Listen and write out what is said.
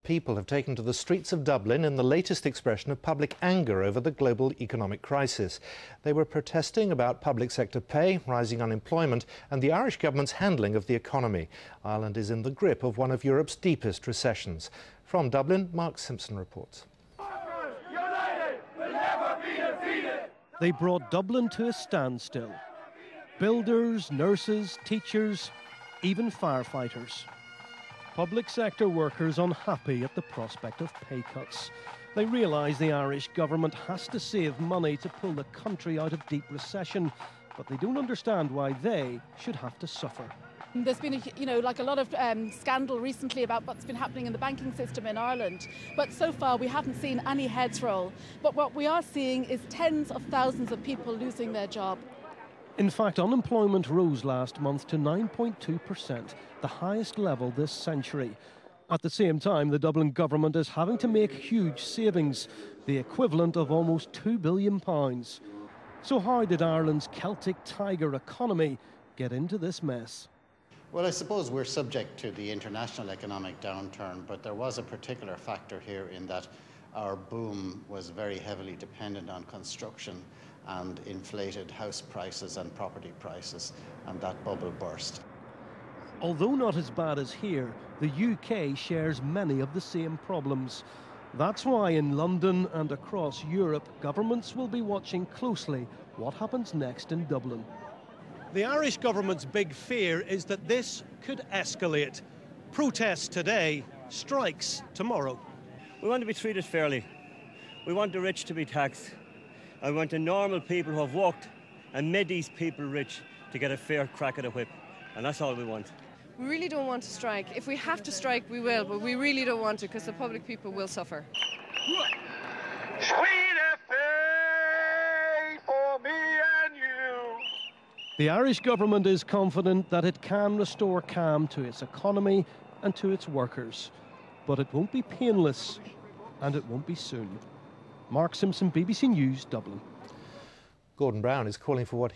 People have taken to the streets of Dublin in the latest expression of public anger over the global economic crisis. They were protesting about public sector pay, rising unemployment and the Irish government's handling of the economy. Ireland is in the grip of one of Europe's deepest recessions. From Dublin, Mark Simpson reports. They brought Dublin to a standstill. Builders, nurses, teachers, even firefighters. Public sector workers unhappy at the prospect of pay cuts. They realise the Irish government has to save money to pull the country out of deep recession, but they don't understand why they should have to suffer. There's been a lot of scandal recently about what's been happening in the banking system in Ireland, but so far we haven't seen any heads roll. But what we are seeing is tens of thousands of people losing their job. In fact, unemployment rose last month to 9.2%, the highest level this century. At the same time, the Dublin government is having to make huge savings, the equivalent of almost £2 billion. So how did Ireland's Celtic tiger economy get into this mess? Well, I suppose we're subject to the international economic downturn, but there was a particular factor here in that our boom was very heavily dependent on construction and inflated house prices and property prices, and that bubble burst. Although not as bad as here, the UK shares many of the same problems. That's why in London and across Europe, governments will be watching closely what happens next in Dublin. The Irish government's big fear is that this could escalate. Protests today, strikes tomorrow. We want to be treated fairly. We want the rich to be taxed. I want the normal people who have worked and made these people rich to get a fair crack at the whip. And that's all we want. We really don't want to strike. If we have to strike, we will, but we really don't want to because the public people will suffer. The Irish government is confident that it can restore calm to its economy and to its workers. But it won't be painless, and it won't be soon. Mark Simpson, BBC News, Dublin. Gordon Brown is calling for what